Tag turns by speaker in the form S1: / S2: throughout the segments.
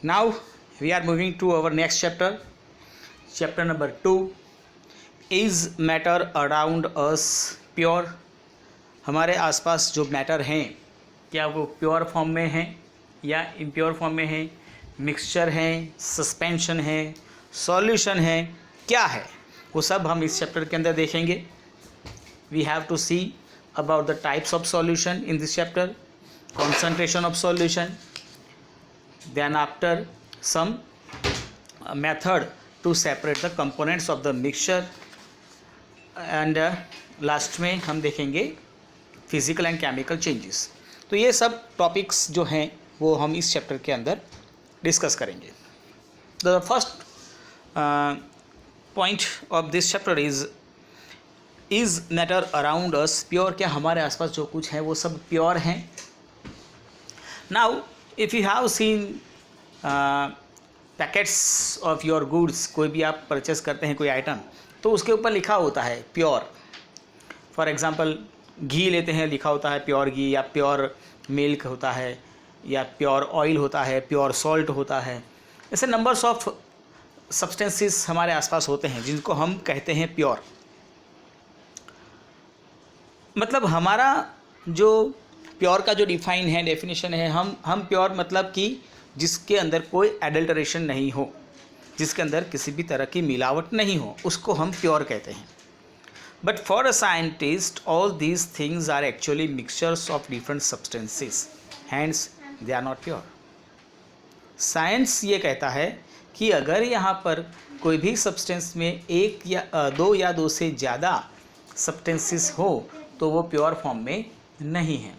S1: Now we are moving to our next chapter. Chapter number 2. Is matter around us pure? हमारे आसपास जो matter हैं क्या वो प्योर फॉर्म में हैं या इम्प्योर फॉर्म में हैं, मिक्सचर हैं, सस्पेंशन है, सॉल्यूशन है, क्या है, वो सब हम इस चैप्टर के अंदर देखेंगे. We have to see about the types of solution in this chapter, concentration of solution, then after some method to separate the components of the mixture, and last में हम देखेंगे physical and chemical changes. तो ये सब topics जो हैं वो हम इस chapter के अंदर discuss करेंगे. The first point of this chapter is matter around us pure? क्या हमारे आसपास जो कुछ है वो सब प्योर हैं? Now if you have seen packets of your goods, कोई भी आप परचेस करते हैं कोई आइटम, तो उसके ऊपर लिखा होता है प्योर. फॉर एग्जांपल घी लेते हैं, लिखा होता है प्योर घी, या प्योर मिल्क होता है, या प्योर ऑयल होता है, प्योर सॉल्ट होता है. ऐसे नंबर्स ऑफ सब्सटेंसेस हमारे आसपास होते हैं जिनको हम कहते हैं प्योर. मतलब हमारा जो प्योर का जो डिफाइन है, डेफिनेशन है, हम प्योर मतलब कि जिसके अंदर कोई एडल्टरेशन नहीं हो, जिसके अंदर किसी भी तरह की मिलावट नहीं हो, उसको हम प्योर कहते हैं. But for a scientist all these things are actually mixtures of different substances, hence they are not pure. Science ये कहता है कि अगर यहाँ पर कोई भी सब्सटेंस में एक या दो से ज़्यादा सब्सटेंसेस हो तो वो प्योर फॉर्म में नहीं है.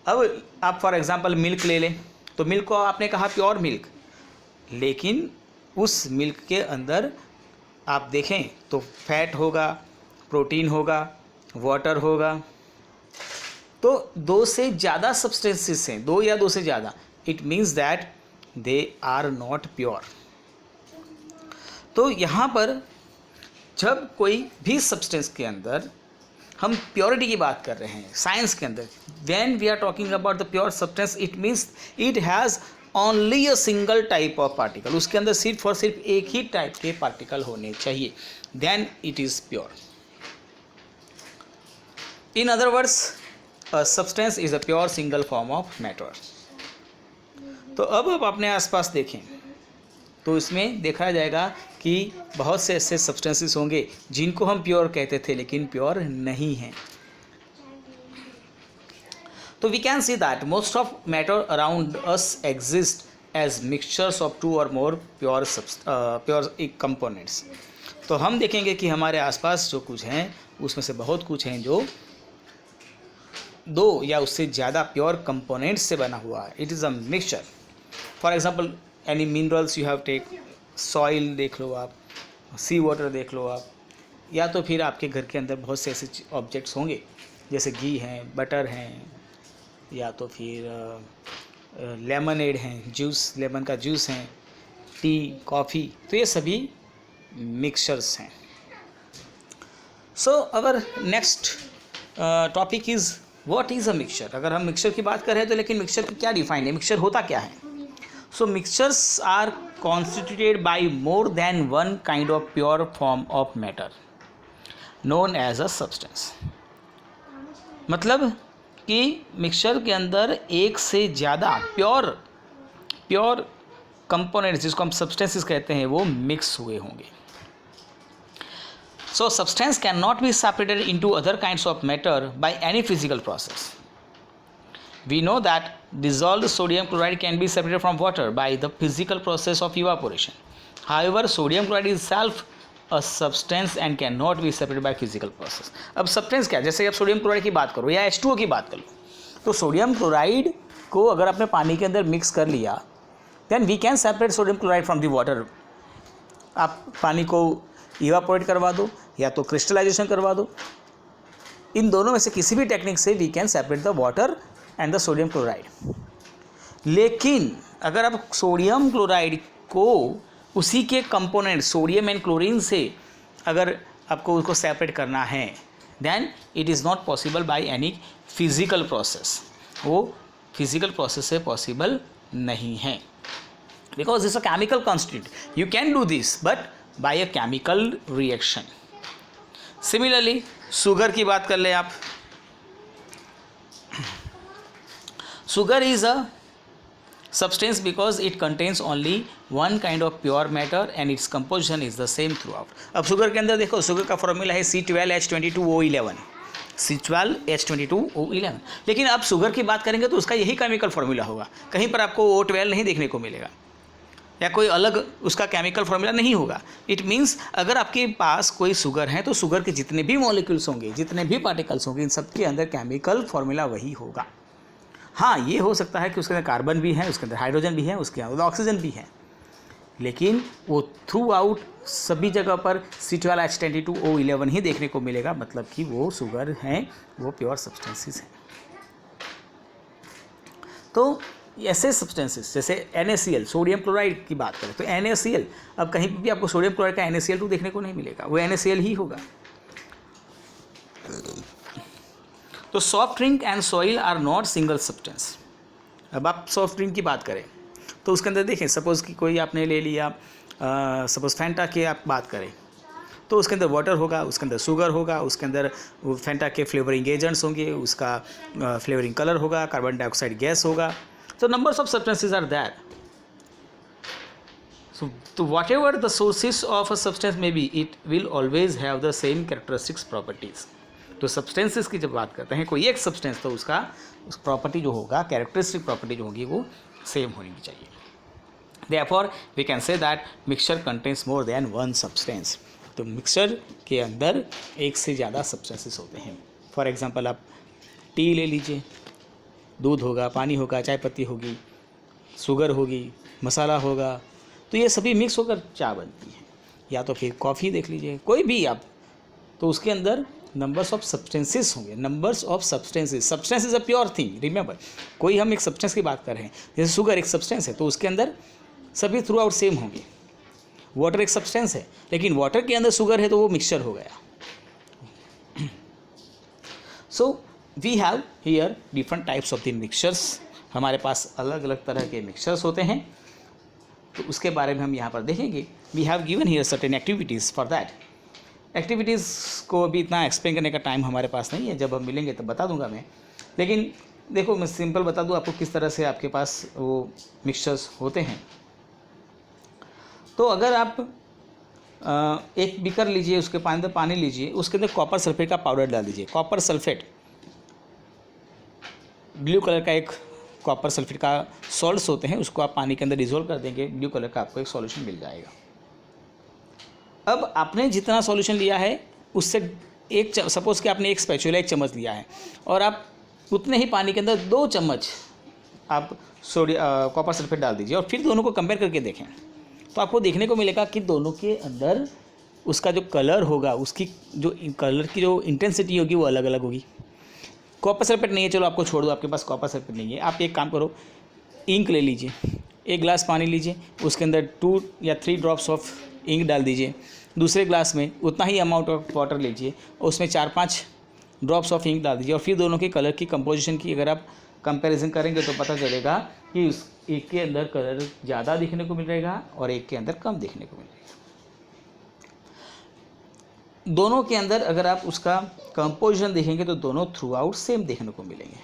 S1: अब आप फॉर एग्जांपल मिल्क ले लें, तो मिल्क को आपने कहा प्योर मिल्क, लेकिन उस मिल्क के अंदर आप देखें तो फैट होगा, प्रोटीन होगा, वाटर होगा. तो दो से ज़्यादा सब्सटेंसेस हैं, दो या दो से ज़्यादा, it means that they are not pure. तो यहाँ पर जब कोई भी सब्सटेंस के अंदर हम प्योरिटी की बात कर रहे हैं साइंस के अंदर, when we are talking about the pure substance, it means it has only a single type of particle. उसके अंदर सिर्फ और सिर्फ एक ही टाइप के पार्टिकल होने चाहिए, then it is pure. In other words, a substance is a pure single form of matter. तो अब आप अपने आसपास देखें तो इसमें देखा जाएगा कि बहुत से ऐसे सब्सटेंसेस होंगे जिनको हम प्योर कहते थे लेकिन प्योर नहीं हैं. तो we can see that most of matter around us exist as mixtures of two or more pure components. तो हम देखेंगे कि हमारे आसपास जो कुछ हैं उसमें से बहुत कुछ हैं जो दो या उससे ज़्यादा प्योर कंपोनेंट्स से बना हुआ है. It is a mixture. For example any minerals you have take, soil देख लो आप, सी वाटर देख लो आप, या तो फिर आपके घर के अंदर बहुत से ऐसे ऑब्जेक्ट्स होंगे जैसे घी हैं, बटर हैं, या तो फिर लेमनेड हैं, जूस, लेमन का जूस हैं, टी, कॉफ़ी. तो ये सभी मिक्सचर्स हैं. So our next topic is what is a mixture. अगर हम मिक्सचर की बात कर रहे हैं तो लेकिन मिक्सचर की क्या डिफाइन है, मिक्सचर होता क्या है. So mixtures are constituted by more than one kind of pure form of matter known as a substance. मतलब कि मिक्सचर के अंदर एक से ज़्यादा प्योर कंपोनेंट्स, जिसको हम सब्सटेंसेस कहते हैं, वो मिक्स हुए होंगे. So substance cannot be separated into other kinds of matter by any physical process. We know that dissolved sodium chloride can be separated from water by the physical process of evaporation. However, sodium chloride is itself a substance and cannot be separated by physical process. अब substance क्या है, जैसे आप sodium chloride की बात करो या H2O की बात करो, तो सोडियम क्लोराइड को अगर आपने पानी के अंदर मिक्स कर लिया, then we can separate sodium chloride from the water. आप पानी को इवापोरेट करवा दो या तो क्रिस्टलाइजेशन करवा दो, इन दोनों में से किसी भी टेक्निक से we can separate the water and the sodium chloride. लेकिन अगर आप सोडियम क्लोराइड को उसी के कंपोनेंट सोडियम एंड क्लोरीन से अगर आपको उसको सेपरेट करना है, then it is not possible by any physical process. वो फिजिकल प्रोसेस से पॉसिबल नहीं है. because it's a chemical constituent. You can do this but by a chemical reaction. Similarly sugar की बात कर ले आप. Sugar is a substance because it contains only one kind of pure matter and its composition is the same throughout. अब sugar के अंदर देखो, sugar का फॉर्मूला है C12H22O11, C12H22O11. लेकिन आप शुगर की बात करेंगे तो उसका यही केमिकल फार्मूला होगा, कहीं पर आपको O12 नहीं देखने को मिलेगा या कोई अलग उसका केमिकल फार्मूला नहीं होगा. इट मीन्स अगर आपके पास कोई शुगर है तो शुगर के जितने भी मॉलिक्यूल्स होंगे, जितने भी पार्टिकल्स होंगे, इन सब के अंदर केमिकल फार्मूला वही होगा. हाँ, ये हो सकता है कि उसके अंदर कार्बन भी है, उसके अंदर हाइड्रोजन भी है, उसके अंदर ऑक्सीजन भी है, लेकिन वो थ्रू आउट सभी जगह पर C12H22O11 ही देखने को मिलेगा. मतलब कि वो शुगर हैं, वो प्योर सब्सटेंसेस हैं. तो ऐसे सब्सटेंसेस जैसे NaCl, सोडियम क्लोराइड की बात करें तो NaCl, अब कहीं भी आपको सोडियम क्लोराइड का NaCl2 देखने को नहीं मिलेगा, वो NaCl ही होगा. तो soft drink and soil are not single substance. अब आप सॉफ्ट ड्रिंक की बात करें तो उसके अंदर देखें, सपोज़ कि कोई आपने ले लिया, सपोज़ फैंटा की आप बात करें तो उसके अंदर वाटर होगा, उसके अंदर शुगर होगा, उसके अंदर वो फैंटा के फ्लेवरिंग एजेंट्स होंगे, उसका फ्लेवरिंग कलर होगा, कार्बन डाइऑक्साइड गैस होगा. So numbers of substances are there. So whatever the sources of a substance may be, it will always have the same characteristics properties. तो substances की जब बात करते हैं कोई एक substance, तो उसका उस प्रॉपर्टी जो होगा, characteristic प्रॉपर्टी जो होगी वो सेम होनी चाहिए. Therefore we can say that mixture contains more than one substance. तो मिक्सचर के अंदर एक से ज़्यादा substances होते हैं. फॉर एग्जाम्पल आप टी ले लीजिए, दूध होगा, पानी होगा, चाय पत्ती होगी, शुगर होगी, मसाला होगा, तो ये सभी मिक्स होकर चाय बनती है. या तो फिर कॉफ़ी देख लीजिए, कोई भी आप, तो उसके अंदर नंबर्स ऑफ सब्सटेंसेस होंगे. Numbers of substances, substance is a pure thing. Remember, कोई हम एक सब्सटेंस की बात कर रहे हैं, जैसे शुगर एक सब्सटेंस है तो उसके अंदर सभी थ्रू आउट सेम होंगे. वाटर एक सब्सटेंस है, लेकिन वाटर के अंदर शुगर है तो वो मिक्सचर हो गया. So we have here different types of the mixtures. हमारे पास अलग अलग तरह के मिक्सचर्स होते हैं, तो उसके बारे में हम यहाँ पर देखेंगे. We have given here certain activities for that. Activities को अभी इतना एक्सप्लेन करने का टाइम हमारे पास नहीं है, जब हम मिलेंगे तब बता दूंगा मैं. लेकिन देखो, मैं सिंपल बता दूँ आपको किस तरह से आपके पास वो मिक्सचर्स होते हैं. तो अगर आप एक बीकर लीजिए, उसके अंदर पानी लीजिए, उसके अंदर कॉपर सल्फेट का पाउडर डाल दीजिए. कॉपर सल्फेट, ब्लू कलर का एक कॉपर सल्फेट का सॉल्ट्स होते हैं, उसको आप पानी के अंदर डिजोल्व कर देंगे, ब्लू कलर का आपको एक सॉल्यूशन मिल जाएगा. अब आपने जितना सॉल्यूशन लिया है उससे एक, सपोज़ कि आपने एक स्पैचुला 1 चम्मच लिया है और आप उतने ही पानी के अंदर 2 चम्मच आप कॉपर सल्फेट डाल दीजिए और फिर दोनों को कंपेयर करके देखें, तो आपको देखने को मिलेगा कि दोनों के अंदर उसका जो कलर होगा, उसकी जो कलर की जो इंटेंसिटी होगी वो अलग अलग होगी. कॉपर सल्फेट नहीं है, चलो आपको छोड़ दो, आपके पास कॉपर सल्फेट नहीं है, आप एक काम करो, इंक ले लीजिए, 1 ग्लास पानी लीजिए, उसके अंदर 2 या 3 ड्रॉप्स ऑफ इंक डाल दीजिए. दूसरे ग्लास में उतना ही अमाउंट ऑफ वाटर लीजिए और उसमें 4-5 ड्रॉप्स ऑफ इंक डाल दीजिए और फिर दोनों के कलर की कंपोजिशन की अगर आप कंपैरिजन करेंगे तो पता चलेगा कि उस एक के अंदर कलर ज़्यादा दिखने को मिलेगा और एक के अंदर कम दिखने को मिलेगा. दोनों के अंदर अगर आप उसका कंपोजिशन देखेंगे तो दोनों थ्रू आउट सेम देखने को मिलेंगे.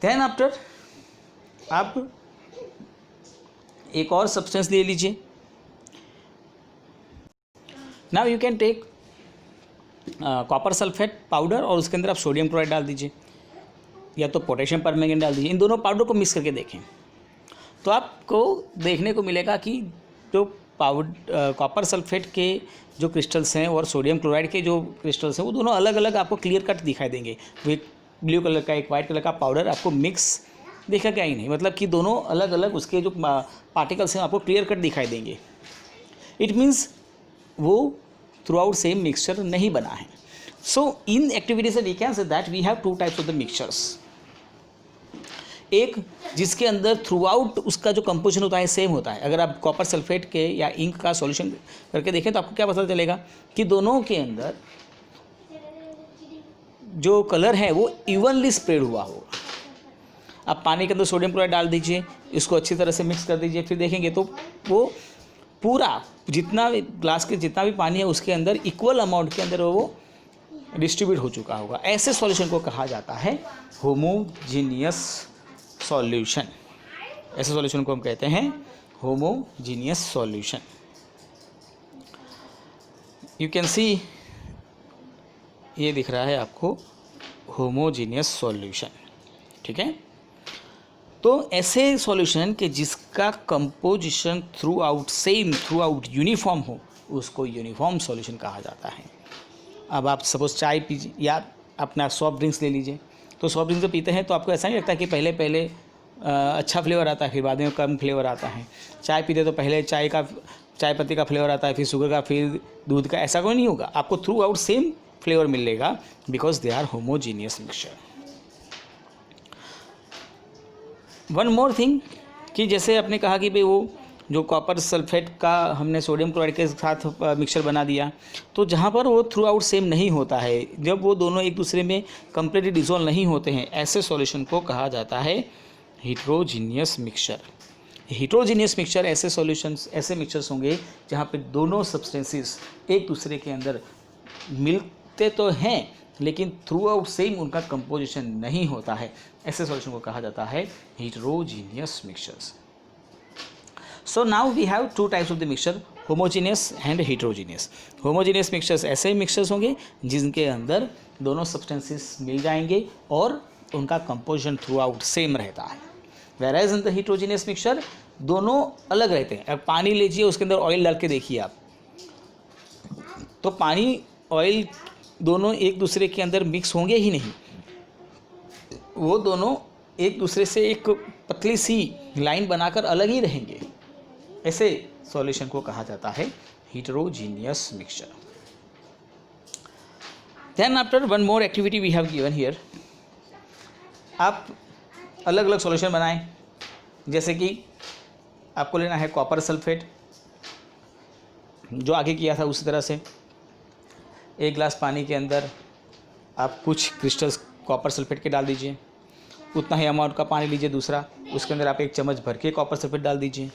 S1: देन आफ्टर आप एक और सब्सटेंस ले लीजिए. Now you can take copper sulphate powder और उसके अंदर आप सोडियम क्लोराइड डाल दीजिए या तो पोटेशियम परमैंगनेट डाल दीजिए. इन दोनों पाउडर को मिक्स करके देखें तो आपको देखने को मिलेगा कि जो कॉपर सल्फेट के जो क्रिस्टल्स हैं और सोडियम क्लोराइड के जो क्रिस्टल्स हैं वो दोनों अलग अलग आपको क्लियर कट दिखाई देंगे. एक ब्लू कलर का, एक वाइट कलर का पाउडर आपको मिक्स दिखेगा ही नहीं, मतलब कि दोनों अलग अलग उसके जो पार्टिकल्स हैं आपको क्लियर कट दिखाई देंगे. इट मीन्स वो थ्रू आउट सेम मिक्सचर नहीं बना है. So in activities we can say that we have 2 types of the mixtures. एक जिसके अंदर थ्रू आउट उसका जो कंपोजिशन होता है सेम होता है. अगर आप कॉपर सल्फेट के या इंक का सॉल्यूशन करके देखें तो आपको क्या पता चलेगा कि दोनों के अंदर जो कलर है वो इवनली स्प्रेड हुआ होगा. आप पानी के अंदर सोडियम क्लोराइड डाल दीजिए, इसको अच्छी तरह से मिक्स कर दीजिए, फिर देखेंगे तो वो पूरा जितना भी ग्लास के जितना भी पानी है उसके अंदर इक्वल अमाउंट के अंदर वो डिस्ट्रीब्यूट हो चुका होगा। ऐसे सॉल्यूशन को कहा जाता है होमोजीनियस सॉल्यूशन। ऐसे सॉल्यूशन को हम कहते हैं होमोजीनियस सॉल्यूशन। यू कैन सी, ये दिख रहा है आपको होमोजीनियस सॉल्यूशन, ठीक है। तो ऐसे सॉल्यूशन के जिसका कंपोजिशन थ्रू आउट यूनिफॉर्म हो उसको यूनिफॉर्म सॉल्यूशन कहा जाता है। अब आप सपोज चाय पीजिए या अपना सॉफ्ट ड्रिंक्स ले लीजिए, तो सॉफ्ट ड्रिंक्स पीते हैं तो आपको ऐसा नहीं लगता कि पहले अच्छा फ्लेवर आता है फिर बाद में कम फ्लेवर आता है। चाय पीते तो पहले चाय पत्ती का फ्लेवर आता है, फिर शुगर का, फिर दूध का, ऐसा कोई नहीं होगा। आपको थ्रू आउट सेम फ्लेवर मिलेगा because they are homogeneous mixture. One more thing कि जैसे आपने कहा कि भाई वो जो कॉपर सल्फेट का हमने सोडियम क्लोराइड के साथ मिक्सचर बना दिया, तो जहाँ पर वो थ्रू आउट सेम नहीं होता है, जब वो दोनों एक दूसरे में कंप्लीटली डिसॉल्व नहीं होते हैं, ऐसे सॉल्यूशन को कहा जाता है हिट्रोजीनियस मिक्सचर। हिट्रोजीनियस मिक्सचर ऐसे सॉल्यूशंस, ऐसे मिक्सचर्स होंगे जहाँ पे दोनों सब्सटेंसेस एक दूसरे के अंदर मिलते तो हैं लेकिन थ्रू आउट सेम उनका कंपोजिशन नहीं होता है। ऐसे सॉल्यूशन को कहा जाता है heterogeneous mixtures. So now we have two types of the mixture, homogeneous and heterogeneous. Homogeneous mixtures ऐसे मिक्सचर्स होंगे जिनके अंदर दोनों सब्सटेंसेस मिल जाएंगे और उनका कंपोजिशन थ्रू आउट सेम रहता है। Varies in the heterogeneous mixture दोनों अलग रहते हैं। अब पानी लीजिए, उसके अंदर ऑयल डाल के देखिए आप, तो पानी ऑयल दोनों एक दूसरे के अंदर मिक्स होंगे ही नहीं, वो दोनों एक दूसरे से एक पतली सी लाइन बनाकर अलग ही रहेंगे। ऐसे सॉल्यूशन को कहा जाता है heterogeneous mixture. Then after one more activity we have given here, आप अलग अलग सॉल्यूशन बनाएं। जैसे कि आपको लेना है कॉपर सल्फेट, जो आगे किया था उसी तरह से एक गिलास पानी के अंदर आप कुछ क्रिस्टल्स कॉपर सल्फेट के डाल दीजिए, उतना ही अमाउंट का पानी लीजिए दूसरा, उसके अंदर आप 1 चम्मच भर के कॉपर सल्फेट डाल दीजिए।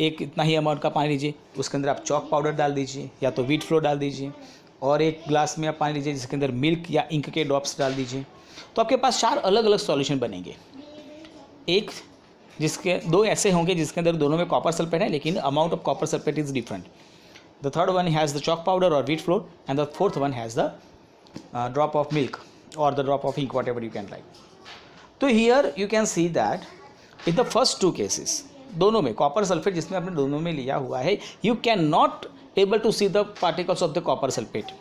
S1: एक इतना ही अमाउंट का पानी लीजिए, उसके अंदर आप चॉक पाउडर डाल दीजिए या तो व्हीट फ्लोर डाल दीजिए, और एक गिलास में आप पानी लीजिए जिसके अंदर मिल्क या इंक के ड्रॉप्स डाल दीजिए। तो आपके पास 4 अलग अलग सॉल्यूशन बनेंगे। एक जिसके 2 ऐसे होंगे जिसके अंदर दोनों में कॉपर सल्फेट है लेकिन amount of copper sulphate is different. The third one has the chalk powder और wheat flour and the fourth one has the drop of milk और the drop of ink, whatever you can like. तो here you can see that in the first 2 cases, दोनों में copper sulphate जिसमें आपने दोनों में लिया हुआ है, you can not able to see the particles of the copper sulphate.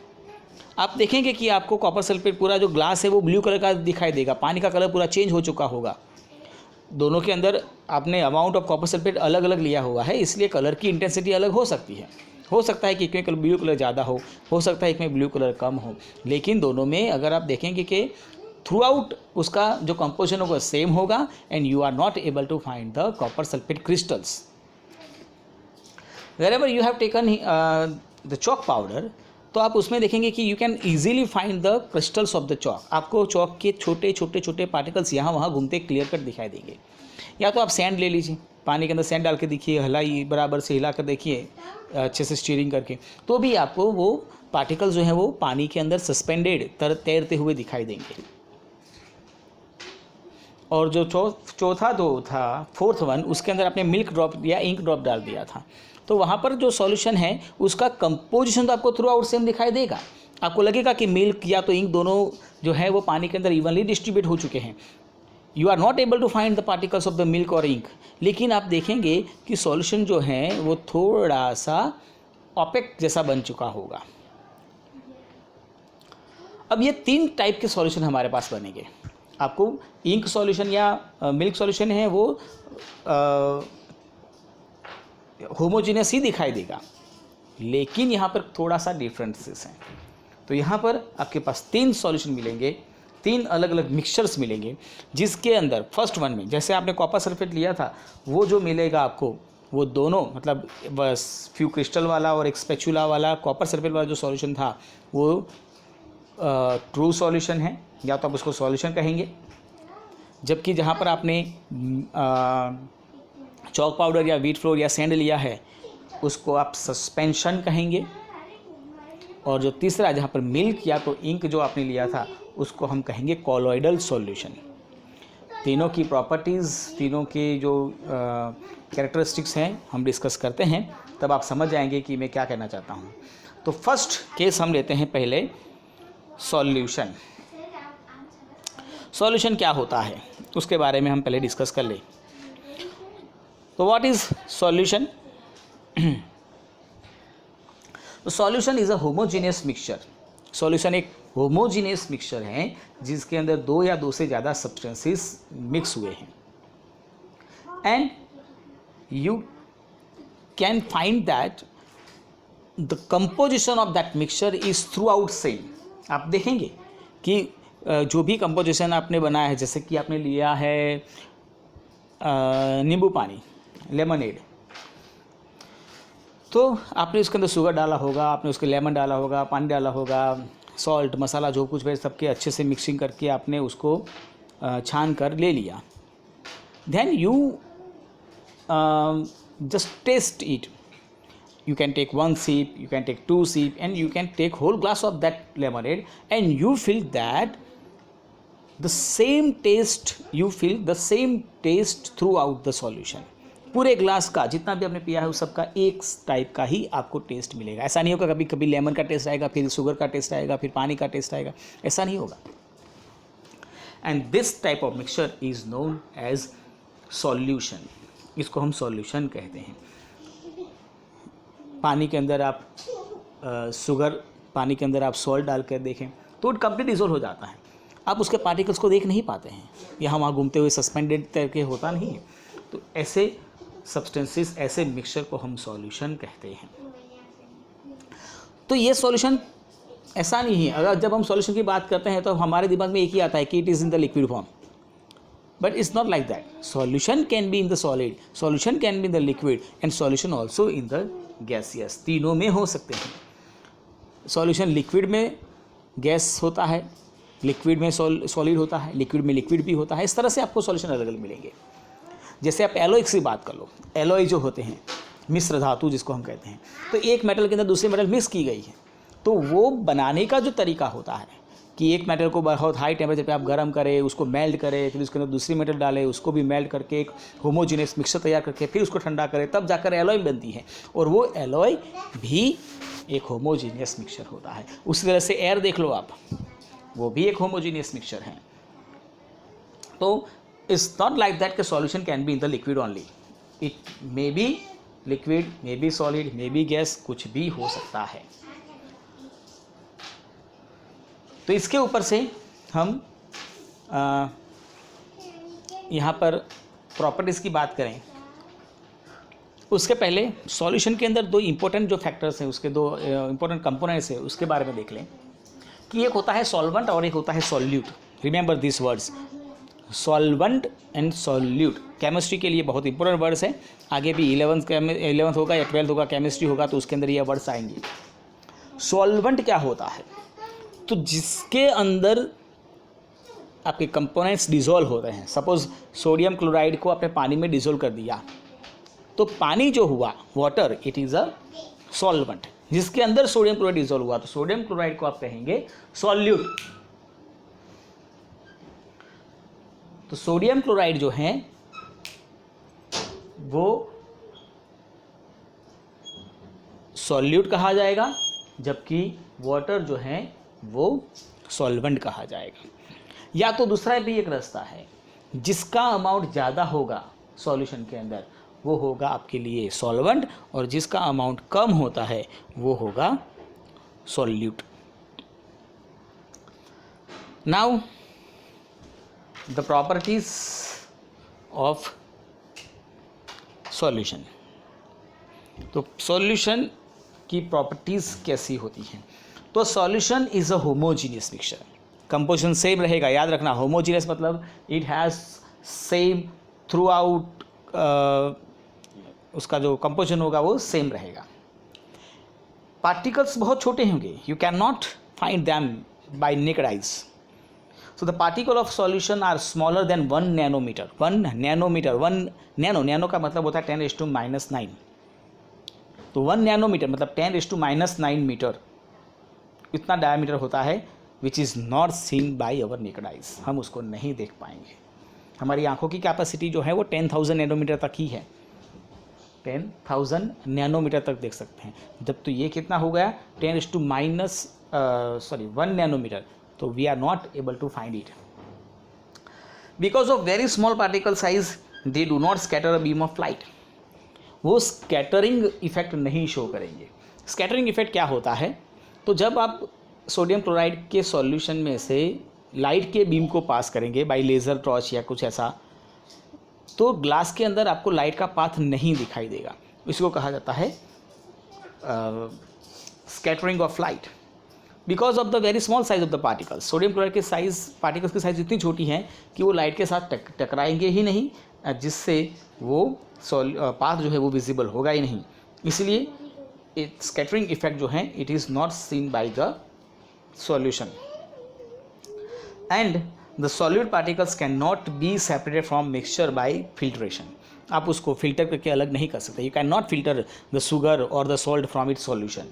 S1: आप देखेंगे कि आपको कॉपर सल्फेट पूरा जो ग्लास है वो ब्लू कलर का दिखाई देगा, पानी का कलर पूरा चेंज हो चुका होगा। दोनों के अंदर आपने अमाउंट ऑफ कॉपर सल्फेट अलग अलग लिया हुआ है, इसलिए कलर की इंटेंसिटी अलग हो सकती है। हो सकता है कि एक में ब्लू कलर ज़्यादा हो सकता है एक में ब्लू कलर कम हो, लेकिन दोनों में अगर आप देखेंगे कि थ्रू आउट उसका जो कंपोजिशन होगा सेम होगा and you are not able to find the copper sulphate crystals. Wherever you have taken the chalk powder, तो आप उसमें देखेंगे कि you can easily find the crystals of the chalk. आपको चॉक के छोटे छोटे छोटे पार्टिकल्स यहाँ वहाँ घूमते क्लियर कट दिखाई देंगे। या तो आप सैंड ले लीजिए, पानी के अंदर सैंड डाल के देखिए, हिलाई बराबर से हिला कर देखिए अच्छे से स्टीयरिंग करके, तो भी आपको वो पार्टिकल्स जो हैं वो पानी के अंदर सस्पेंडेड तैरते हुए दिखाई देंगे। और जो चौथा दो था, फोर्थ वन, उसके अंदर आपने मिल्क ड्रॉप या इंक ड्रॉप डाल दिया था, तो वहाँ पर जो सॉल्यूशन है उसका कंपोजिशन तो आपको थ्रू आउट सेम दिखाई देगा। आपको लगेगा कि मिल्क या तो इंक दोनों जो है वो पानी के अंदर इवनली डिस्ट्रीब्यूट हो चुके हैं। You are not able to find the particles of the milk और इंक, लेकिन आप देखेंगे कि सॉल्यूशन जो है वो थोड़ा सा ऑपेक जैसा बन चुका होगा। अब ये 3 टाइप के सॉल्यूशन हमारे पास बनेंगे। आपको इंक सॉल्यूशन या मिल्क सॉल्यूशन है वो होमोजीनियस ही दिखाई देगा, लेकिन यहाँ पर थोड़ा सा डिफरेंसेस हैं। तो यहाँ पर आपके पास 3 सॉल्यूशन मिलेंगे, 3 अलग अलग मिक्सचर्स मिलेंगे, जिसके अंदर फर्स्ट वन में जैसे आपने कॉपर सल्फेट लिया था, वो जो मिलेगा आपको वो दोनों मतलब बस फ्यू क्रिस्टल वाला और एक स्पेचुला वाला कॉपर सल्फेट वाला जो सॉल्यूशन था वो ट्रू सॉल्यूशन है, या तो आप उसको सॉल्यूशन कहेंगे। जबकि जहाँ पर आपने चॉक पाउडर या व्हीट फ्लोर या सैंड लिया है उसको आप सस्पेंशन कहेंगे, और जो तीसरा जहाँ पर मिल्क या तो इंक जो आपने लिया था उसको हम कहेंगे कॉलोइडल सॉल्यूशन। तीनों की प्रॉपर्टीज़, तीनों के जो कैरेक्टरिस्टिक्स हैं हम डिस्कस करते हैं, तब आप समझ जाएंगे कि मैं क्या कहना चाहता हूँ। तो फर्स्ट केस हम लेते हैं पहले सॉल्यूशन। सॉल्यूशन क्या होता है उसके बारे में हम पहले डिस्कस कर लें। तो what is solution? Solution is a homogeneous mixture. Solution एक होमोजीनियस मिक्सचर है जिसके अंदर दो या दो से ज़्यादा सब्सटेंसेस मिक्स हुए हैं, and you can find that the composition of that mixture is through out same. आप देखेंगे कि जो भी कंपोजिशन आपने बनाया है, जैसे कि आपने लिया है नींबू पानी, लेमनेड, तो आपने उसके अंदर शुगर डाला होगा, आपने उसके लेमन डाला होगा, पानी डाला होगा, सॉल्ट मसाला जो कुछ है सबके अच्छे से मिक्सिंग करके आपने उसको छान कर ले लिया। Then you just taste it. You can take one sip, you can take two sip, and you can take whole glass of that lemonade, and you feel that the same taste, you feel the same taste throughout the solution. पूरे glass का जितना भी आपने पिया है उस सब का एक टाइप का ही आपको टेस्ट मिलेगा। ऐसा नहीं होगा कभी कभी लेमन का टेस्ट आएगा, फिर शुगर का टेस्ट आएगा, फिर पानी का टेस्ट आएगा, ऐसा नहीं होगा। And this type of mixture is known as solution. इसको हम सॉल्यूशन कहते हैं। पानी के अंदर आप शुगर, पानी के अंदर आप सॉल्ट डाल कर देखें तो कंप्लीट डिजोल्व हो जाता है, आप उसके पार्टिकल्स को देख नहीं पाते हैं, यहाँ वहाँ घूमते हुए सस्पेंडेड करके होता नहीं है। तो ऐसे सब्सटेंसेस, ऐसे मिक्सचर को हम सॉल्यूशन कहते हैं। तो ये सॉल्यूशन ऐसा नहीं है, अगर जब हम सॉल्यूशन की बात करते हैं तो हमारे दिमाग में एक ही आता है कि it is in the liquid form, but it's not like that. Solution can be in the solid, solution can be in the liquid, and solution also in the gaseous. तीनों में हो सकते हैं। सॉल्यूशन लिक्विड में gas होता है, liquid में solid होता है, लिक्विड में लिक्विड भी होता है। इस तरह से आपको सॉल्यूशन अलग अलग मिलेंगे। जैसे आप एलॉय की बात कर लो, एलॉय जो होते हैं मिश्र धातु जिसको हम कहते हैं, तो एक मेटल के अंदर दूसरी मेटल मिक्स की गई है, तो वो बनाने का जो तरीका होता है कि एक मेटल को बहुत हाई टेम्परेचर पे आप गर्म करें, उसको मेल्ट करें, फिर उसके अंदर दूसरी मेटल डालें, उसको भी मेल्ट करके एक होमोजीनियस मिक्सचर तैयार करके फिर उसको ठंडा करें, तब जाकर एलॉय बनती है, और वो एलॉय भी एक होमोजीनियस मिक्सचर होता है। उसी तरह से एयर देख लो आप, वो भी एक होमोजीनियस मिक्सचर है। तो इट्स नॉट लाइक दैट कि solution can be in the liquid only, it may be liquid, may be solid, may be gas, कुछ भी हो सकता है। तो इसके ऊपर से हम यहाँ पर प्रॉपर्टीज़ की बात करें, उसके पहले सॉल्यूशन के अंदर दो इम्पोर्टेंट जो फैक्टर्स हैं, उसके दो इम्पोर्टेंट कंपोनेंट्स हैं, उसके बारे में देख लें कि एक होता है सॉल्वेंट और एक होता है solute. Remember this words, solvent and solute chemistry के लिए बहुत इंपॉर्टेंट वर्ड्स हैं। आगे भी 11th होगा या 12th होगा, केमिस्ट्री होगा, तो उसके अंदर ये वर्ड्स आएंगे। सॉल्वेंट क्या होता है? तो जिसके अंदर आपके कंपोनेंट्स डिज़ोल्व होते हैं। सपोज सोडियम क्लोराइड को आपने पानी में डिज़ोल्व कर दिया, तो पानी जो हुआ water, it is a solvent. जिसके अंदर सोडियम क्लोराइड डिज़ोल्व हुआ, तो सोडियम क्लोराइड को आप कहेंगे सॉल्यूट। तो सोडियम क्लोराइड जो है वो सॉल्यूट कहा जाएगा, जबकि वाटर जो है वो सॉल्वेंट कहा जाएगा। या तो दूसरा भी एक रास्ता है, जिसका अमाउंट ज़्यादा होगा सॉल्यूशन के अंदर वो होगा आपके लिए सॉल्वेंट, और जिसका अमाउंट कम होता है वो होगा solute. Now the properties of solution. तो सॉल्यूशन की प्रॉपर्टीज़ कैसी होती हैं? तो solution is a homogeneous mixture, composition same रहेगा। याद रखना, होमोजीनियस मतलब it has same through out, उसका जो कंपोजिशन होगा वो सेम रहेगा। पार्टिकल्स बहुत छोटे होंगे, you can not find them by naked eyes. So the particle of solution are smaller than 1 nanometer. 1 nanometer, 1 nano का मतलब होता है 10⁻⁹. तो 1 नैनोमीटर मतलब 10⁻⁹ मीटर इतना डायमीटर होता है, which is not scene by our naked eyes. हम उसको नहीं देख पाएंगे. हमारी आंखों की कैपेसिटी जो है वो 10,000 नैनोमीटर तक ही है. 10,000 नैनोमीटर तक देख सकते हैं. जब तो ये कितना हो गया 1 नैनोमीटर, तो we are not able to find it. Because of very small particle size they do not scatter a beam of light. वो स्कैटरिंग इफेक्ट नहीं शो करेंगे. स्कैटरिंग इफेक्ट क्या होता है, तो जब आप सोडियम क्लोराइड के सॉल्यूशन में से लाइट के बीम को पास करेंगे बाय लेज़र टॉर्च या कुछ ऐसा, तो ग्लास के अंदर आपको लाइट का पाथ नहीं दिखाई देगा. इसको कहा जाता है scattering of light. Because of the very small size of the particles. Sodium chloride के साइज, पार्टिकल्स की साइज इतनी छोटी है कि वो लाइट के साथ टकराएंगे ही नहीं, जिससे वो पाथ जो है वो विजिबल होगा ही नहीं. इसलिए स्कैटरिंग इफेक्ट जो है it is not seen by the solution. And the solute particles can not be separated from mixture by filtration. आप उसको फिल्टर करके अलग नहीं कर सकते. You can not filter the sugar और the salt from its solution.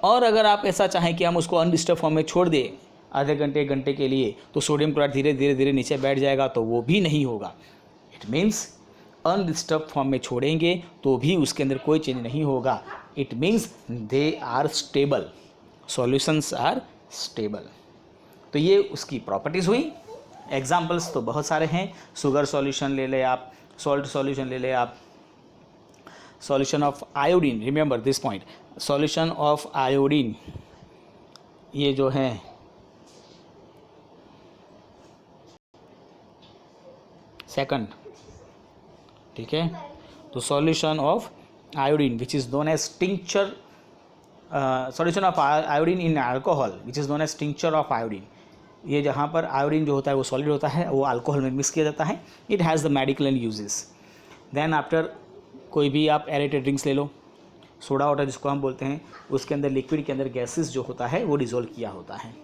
S1: और अगर आप ऐसा चाहें कि हम उसको अनडिस्टर्ब फॉर्म में छोड़ दें आधे घंटे, 1 घंटे के लिए, तो सोडियम क्लोराइड धीरे धीरे नीचे बैठ जाएगा, तो वो भी नहीं होगा. इट मीन्स अनडिस्टर्ब फॉर्म में छोड़ेंगे तो भी उसके अंदर कोई चेंज नहीं होगा. It means they are stable. Solutions are stable. तो ये उसकी प्रॉपर्टीज़ हुई. एग्जाम्पल्स तो बहुत सारे हैं. शुगर सॉल्यूशन ले लें आप, सॉल्ट सॉल्यूशन ले लें आप, solution of iodine. Remember this point, solution of iodine ये जो है सेकंड, ठीक है. तो solution of iodine which is known as tincture, solution of iodine in alcohol which is known as tincture of iodine. ये जहाँ पर आयोडीन जो होता है वो सॉलिड होता है, वो अल्कोहल में मिक्स किया जाता है. It has the medical uses. Then after कोई भी आप एरेटेड ड्रिंक्स ले लो, सोडा वाटर जिसको हम बोलते हैं, उसके अंदर लिक्विड के अंदर गैसेस जो होता है वो डिजोल्व किया होता है.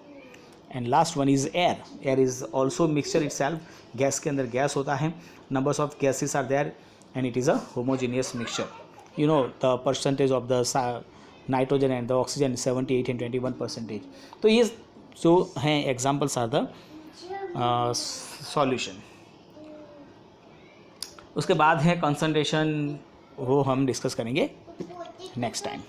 S1: And last one is air. Air is also mixture itself. Gas के अंदर गैस होता है, numbers of gases are there and it is a homogeneous mixture. You know the percentage of the nitrogen and the oxygen 78 and 21%. तो ये जो हैं examples are the solution. उसके बाद है कंसंट्रेशन, वो हम डिस्कस करेंगे नेक्स्ट टाइम.